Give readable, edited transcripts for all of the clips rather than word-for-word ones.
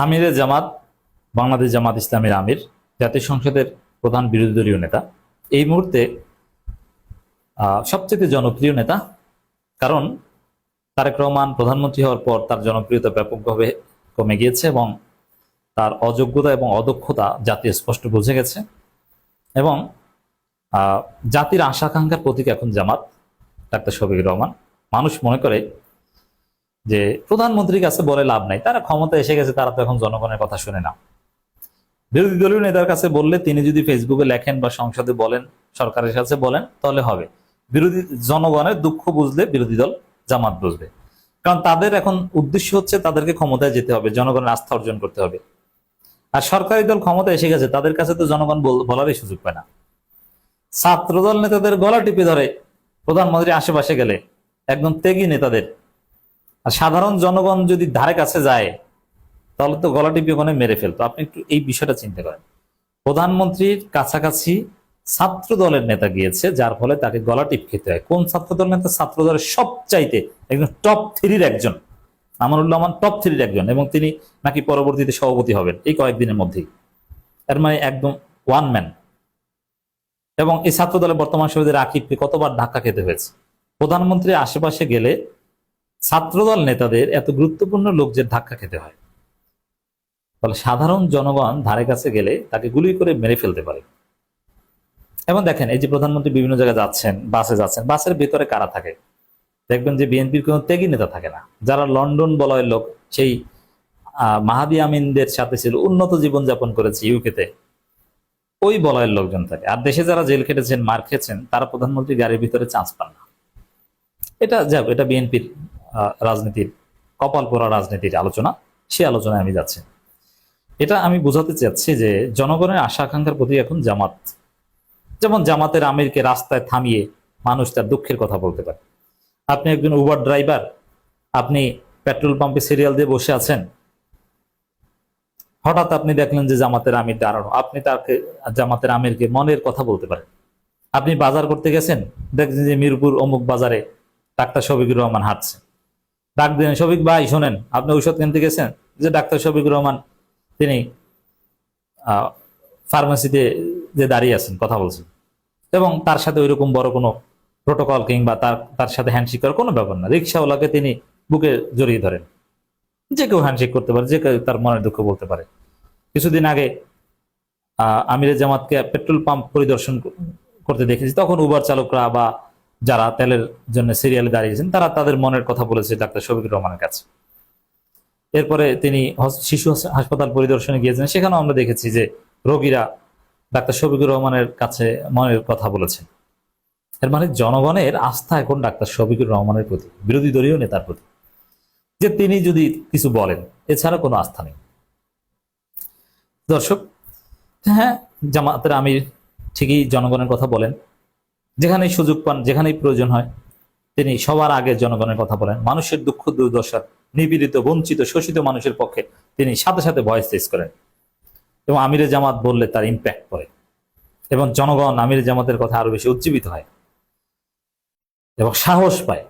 আমিরে জামাত, বাংলাদেশ জামাত ইসলামীর আমির, জাতীয় সংসদের প্রধান বিরোধী দলীয় নেতা, এই মুহূর্তে সবচেয়ে জনপ্রিয় নেতা। কারণ তারেক রহমান প্রধানমন্ত্রী হওয়ার পর তার জনপ্রিয়তা ব্যাপকভাবে কমে গিয়েছে এবং তার অযোগ্যতা এবং অদক্ষতা জাতি স্পষ্ট বুঝে গেছে। এবং জাতির আশা আকাঙ্ক্ষার প্রতীক এখন জামাত, ডাক্তার শফিকুর রহমান। মানুষ মনে করে যে প্রধানমন্ত্রীর কাছে বলে লাভ নাই, তারা ক্ষমতা এসে গেছে, তারা তো এখন জনগণের কথা শুনে না। বিরোধী দলীয় নেতার কাছে বললে, তিনি যদি ফেসবুকে লেখেন বা সংসদে বলেন, সরকারের কাছে বলেন, তাহলে হবে। বিরোধী জনগণের দুঃখ বুঝলে বিরোধী দল জামাত বুঝবে। কারণ তাদের এখন উদ্দেশ্য হচ্ছে তাদেরকে ক্ষমতায় যেতে হবে, জনগণের আস্থা অর্জন করতে হবে। আর সরকারি দল ক্ষমতায় এসে গেছে, তাদের কাছে তো জনগণ বলারই সুযোগ পায় না। ছাত্রদল নেতাদের গলা টিপে ধরে প্রধানমন্ত্রী আশেপাশে গেলে, একদম ত্যাগী নেতাদের। আর সাধারণ জনগণ যদি ধারে কাছে যায়, তাহলে তো গলা টিপে ওখানে মেরে ফেলতো। আপনি একটু এই বিষয়টা চিন্তা করেন। প্রধানমন্ত্রীর কাছাকাছি ছাত্র দলের নেতা গিয়েছে, যার ফলে তাকে গলা টিপ খেতে হয়। কোন ছাত্র দল নেতা? ছাত্র দলের সবচাইতে একদম টপ থ্রির একজন, আমানুল্লাহ টপ থ্রির একজন, এবং তিনি নাকি পরবর্তীতে সভাপতি হবেন এই কয়েকদিনের মধ্যেই। এর মানে একদম ওয়ান ম্যান। এবং এই ছাত্র দলের বর্তমান সভাপতি রাকিবকে কতবার ধাক্কা খেতে হয়েছে। প্রধানমন্ত্রীর আশেপাশে গেলে ছাত্রদল নেতাদের এত গুরুত্বপূর্ণ লোকদের ধাক্কা খেতে হয়, ফলে সাধারণ জনগণ ধারে কাছে গেলে তাকে গুলি করে মেরে ফেলতে পারে। এবং দেখেন, এই যে প্রধানমন্ত্রী বিভিন্ন জায়গায় যাচ্ছেন, বাসে যাচ্ছেন, বাসের ভিতরে কারা থাকে? দেখবেন যে বিএনপির কোনো ত্যাগী নেতা থাকে না। যারা লন্ডন বলয়ের লোক, সেই মাহাদি আমিনদের সাথে ছিল, উন্নত জীবনযাপন করেছে ইউকেতে, ওই বলয়ের লোকজন থাকে। আর দেশে যারা জেল খেটেছেন, মার খেয়েছেন, তারা প্রধানমন্ত্রী গাড়ির ভিতরে চান্স পান না। এটা যাক, এটা বিএনপির রাজনীতির কপাল পোড়া রাজনীতির আলোচনা, সে আলোচনায় আমি যাচ্ছি। এটা আমি বোঝাতে চাচ্ছি যে জনগণের আশা আকাঙ্ক্ষার প্রতি এখন জামাত। যেমন জামাতের আমিরকে রাস্তায় থামিয়ে মানুষ তার দুঃখের কথা বলতে পারে। আপনি একজন উবার ড্রাইভার, আপনি পেট্রোল পাম্পে সিরিয়াল দিয়ে বসে আছেন, হঠাৎ আপনি দেখলেন যে জামাতের আমির দাঁড়ানো, আপনি তাকে, জামাতের আমিরকে মনের কথা বলতে পারেন। আপনি বাজার করতে গেছেন, দেখছেন যে মিরপুর অমুক বাজারে ডাক্তার শফিকুর রহমান হাঁটছে, ডাক দিলেন, শফিক ভাই শোনেন, আপনি ঔষধ কিনতে গেছেন, যে ডাক্তার শফিকুর রহমান তিনি ফার্মেসিতে যে দাঁড়িয়ে আছেন, কথা বলছেন, এবং তার সাথে ওইরকম বড় কোনো প্রোটোকল কিংবা তার সাথে হ্যান্ডশেক করার কোনো ব্যাপার না। রিক্সাওয়ালাকে তিনি বুকে জড়িয়ে ধরেন। যে কেউ হ্যান্ডশেক করতে পারে, যে কেউ তার মনের দুঃখ বলতে পারে। কিছুদিন আগে আমিরে জামাতকে পেট্রোল পাম্প পরিদর্শন করতে দেখেছি, তখন উবার চালকরা বা যারা তেলের জন্য সিরিয়ালে দাঁড়িয়েছেন, তারা তাদের মনের কথা বলেছে ডাক্তার শফিকুর রহমানের কাছে। এরপরে তিনি শিশু হাসপাতাল পরিদর্শনে গিয়েছেন, সেখানেও আমরা দেখেছি যে রোগীরা ডাক্তার শফিকুর রহমানের কাছে মনের কথা বলেছেন। এর মানে জনগণের আস্থা এখন ডাক্তার শফিকুর রহমানের প্রতি, বিরোধী দলীয় নেতার প্রতি, যে তিনি যদি কিছু বলেন, এছাড়া কোনো আস্থা নেই। দর্শক, হ্যাঁ, জামাতের আমির ঠিকই জনগণের কথা বলেন, যেখানেই সুযোগ পান, যেখানেই প্রয়োজন হয়, তিনি সবার আগে জনগণের কথা বলেন। মানুষের দুঃখ দুর্দশা, নিপীড়িত, বঞ্চিত, শোষিত মানুষের পক্ষে তিনি সাথে সাথে ভয়েস রেজ করেন। এবং আমিরে জামাত বললে তার ইম্প্যাক্ট পড়ে, এবং জনগণ আমিরে জামাতের কথা আরো বেশি উজ্জীবিত হয় এবং সাহস পায়।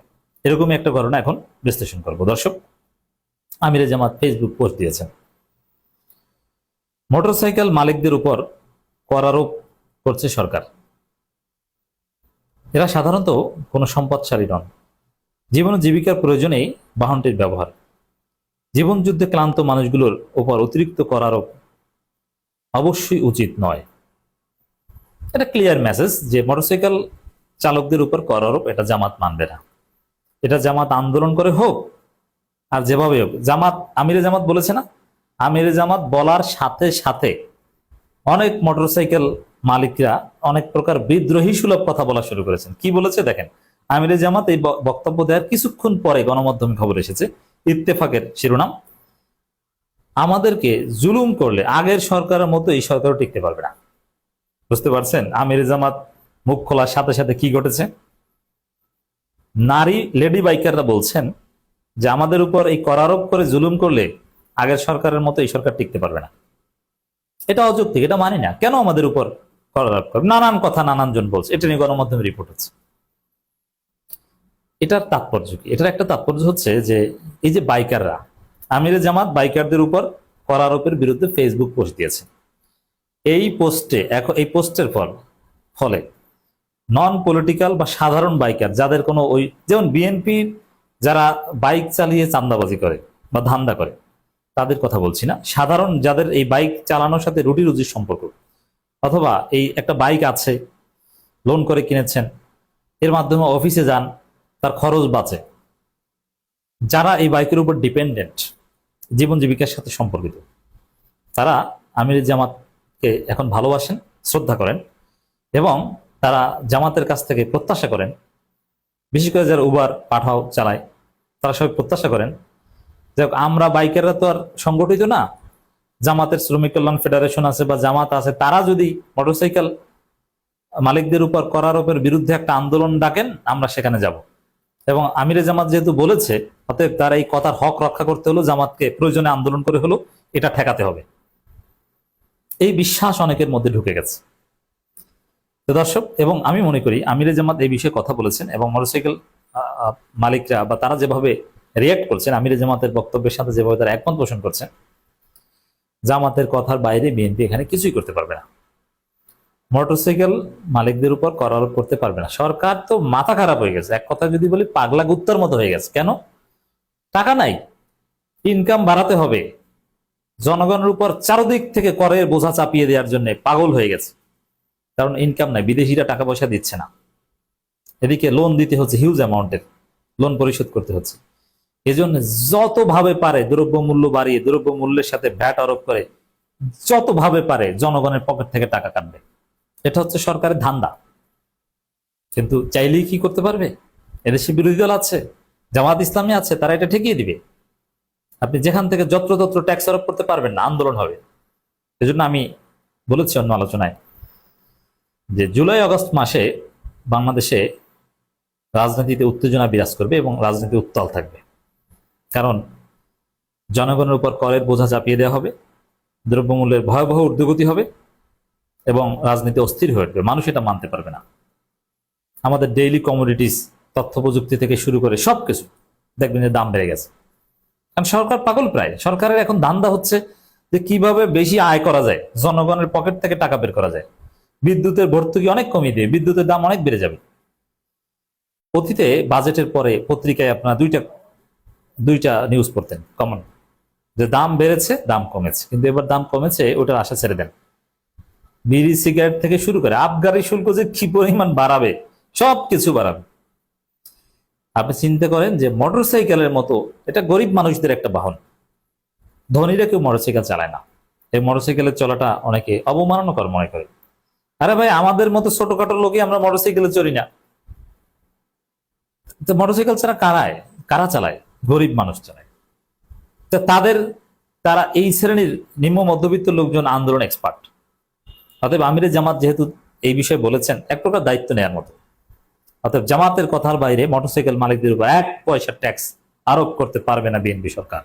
এরকমই একটা ঘটনা এখন বিশ্লেষণ করব। দর্শক, আমিরে জামাত ফেসবুক পোস্ট দিয়েছেন, মোটরসাইকেল মালিকদের উপর কর আরোপ করছে সরকার। এরা সাধারণত কোনো সম্পদশালী নন, জীবন জীবিকার প্রয়োজনেই বাহনটির ব্যবহার। জীবন যুদ্ধে ক্লান্ত মানুষগুলোর উপর অতিরিক্ত কর আরোপ অবশ্যই উচিত নয়। এটা ক্লিয়ার মেসেজ যে মোটরসাইকেল চালকদের উপর কর আরোপ এটা জামাত মানবে না। এটা জামাত আন্দোলন করে হোক আর যেভাবে হোক। জামাত, আমিরে জামাত বলেছে না, আমিরে জামাত বলার সাথে সাথে অনেক মোটরসাইকেল মালিকরা অনেক প্রকার বিদ্রোহী সুলভ কথা বলা শুরু করেছেন। কি বলেছে দেখেন, আমিরে জামাত এই বক্তব্য দেওয়ার কিছুক্ষণ পরে গণমাধ্যমে খবর এসেছে, ইত্তেফাকের শিরোনাম, আমাদেরকে জুলুম করলে আগের সরকারের মতো এই সরকারও টিকতে পারবে না। বুঝতে পারছেন আমিরে জামাত মুখ খোলার সাথে সাথে কি ঘটেছে? নারী লেডি বাইকাররা বলছেন যে আমাদের উপর এই কর আরোপ করে জুলুম করলে আগের সরকারের মতো এই সরকার টিকতে পারবে না। এটা অযৌক্তিক, এটা মানি না। কেন আমাদের উপর কর আরোপ করবে? নানান কথা নানান জন বলছে, এটা নিয়ে গণমাধ্যমে রিপোর্ট হচ্ছে। এটার তাৎপর্য কি? এটার একটা তাৎপর্য হচ্ছে যে এই যে বাইকাররা, আমিরে জামাত বাইকারদের উপর আরোপের বিরুদ্ধে ফেসবুক পোস্ট দিয়েছেন। এই পোস্টের ফলে নন পলিটিক্যাল বা সাধারণ বাইকার যাদের কোনো যেমন বিএনপি যারা বাইক চালিয়ে চাঁদাবাজি করে বা ধান্দা করে তাদের কথা বলছি না, সাধারণ যাদের এই বাইক চালানোর সাথে রুটি রুজির সম্পর্ক, অথবা এই একটা বাইক আছে লোন করে কিনেছেন, এর মাধ্যমে অফিসে যান, তার খরচ বাঁচে, যারা এই বাইকের উপর ডিপেন্ডেন্ট, জীবন জীবিকার সাথে সম্পর্কিত, তারা আমির জামাতকে এখন ভালোবাসেন, শ্রদ্ধা করেন এবং তারা জামাতের কাছ থেকে প্রত্যাশা করেন, বিশেষ করে যারা উবার পাঠাও চালায় তারা সবাই প্রত্যাশা করেন যে আমরা বাইকাররা তো আর সংগঠিত না, জামাতের শ্রমিক কল্যাণ ফেডারেশন আছে বা জামাত আছে, তারা যদি মোটরসাইকেল মালিকদের উপর কর আরোপের বিরুদ্ধে একটা আন্দোলন ডাকেন আমরা সেখানে যাব। এবং আমিরে জামাত যেহেতু বলেছে, অতএব তার এই কথার হক রক্ষা করতে হলো, জামাতকে প্রয়োজনে আন্দোলন করে হলো এটা ঠেকাতে হবে। এই বিশ্বাস অনেকের মধ্যে ঢুকে গেছে। তো দর্শক, এবং আমি মনে করি আমিরে জামাত এই বিষয়ে কথা বলেছেন এবং মোটরসাইকেল মালিকরা বা তারা যেভাবে রিয়াক্ট করছেন, আমিরে জামাতের বক্তব্যের সাথে যেভাবে তারা একমত পোষণ করছেন, জামাতের কথার বাইরে বিএনপি এখানে কিছুই করতে পারবে না, মোটরসাইকেল মালিকদের উপর কর আরোপ করতে পারবে না। সরকার তো মাথা খারাপ হয়ে গেছে, এক কথা যদি বলি পাগলা গুত্তার মতো হয়ে গেছে। কেন? টাকা নাই, ইনকাম বাড়াতে হবে, জনগণের উপর চারদিক থেকে করের বোঝা চাপিয়ে দেওয়ার জন্য পাগল হয়ে গেছে, কারণ ইনকাম নাই, বিদেশিরা টাকা পয়সা দিচ্ছে না, এদিকে লোন দিতে হচ্ছে, হিউজ অ্যামাউন্টের লোন পরিশোধ করতে হচ্ছে। এজন্য যতভাবে পারে দ্রব্য মূল্য বাড়িয়ে, দ্রব্য মূল্যের সাথে ভ্যাট আরোপ করে যতভাবে পারে জনগণের পকেট থেকে টাকা কাটবে। এটা হচ্ছে সরকারের ধান্দা। কিন্তু চাইলেই কি করতে পারবে? এদেশে বিরোধী দল আছে, জামাত ইসলামী আছে, তারা এটা ঠেকিয়ে দিবে। আপনি যেখান থেকে যত্রতত্র ট্যাক্স আরোপ করতে পারবেন না, আন্দোলন হবে। এজন্য আমি বলেছি অন্য আলোচনায় যে জুলাই আগস্ট মাসে বাংলাদেশে রাজনীতিতে উত্তেজনা বিরাজ করবে এবং রাজনীতি উত্তাল থাকবে। কারণ জনগণের উপর করের বোঝা চাপিয়ে দেওয়া হবে, দ্রব্যমূল্যের ভয়াবহ ঊর্ধ্বগতি হবে এবং রাজনীতি অস্থির হয়ে উঠবে। মানুষ এটা মানতে পারবে না। আমাদের ডেইলি কমোডিটিস, তথ্য প্রযুক্তি থেকে শুরু করে সবকিছু দেখবেন যে দাম বেড়ে গেছে। কারণ সরকার পাগল প্রায়। সরকারের এখন ধান্দা হচ্ছে যে কিভাবে বেশি আয় করা যায়, জনগণের পকেট থেকে টাকা বের করা যায়। বিদ্যুতের ভর্তুকি অনেক কমিয়ে দিয়ে বিদ্যুতের দাম অনেক বেড়ে যাবে। অতীতে বাজেটের পরে পত্রিকায় আপনারা দুইটা নিউজ পড়তেন কমন, যে দাম বেড়েছে, দাম কমেছে। কিন্তু এবার দাম কমেছে, ওটার আশা ছেড়ে দেন। বিড়ি সিগারেট থেকে শুরু করে আবগারি শুল্ক যে কি পরিমাণ বাড়াবে, সবকিছু বাড়াবে। আপনি চিন্তা করেন যে মোটরসাইকেলের মতো, এটা গরিব মানুষদের একটা বাহন, ধনীরা কেউ মোটরসাইকেল চালায় না। এই মোটরসাইকেলের চলাটা অনেকে অবমাননাকর মনে করে। আরে ভাই, আমাদের মতো ছোটখাটো লোকই আমরা মোটরসাইকেলে চড়ি না। তো মোটরসাইকেল ছাড়া কারা চালায়? গরিব মানুষ চালায়। তো তারা এই শ্রেণীর নিম্ন মধ্যবিত্ত লোকজন আন্দোলন এক্সপার্ট। অতএব আমিরে জামাত যেহেতু এই বিষয়ে বলেছেন, এক প্রকার দায়িত্ব নেওয়ার মতো। অতএব জামাতের কথার বাইরে মোটরসাইকেল মালিকদের উপর 1 পয়সা ট্যাক্স আরোপ করতে পারবে না বিএনপি সরকার।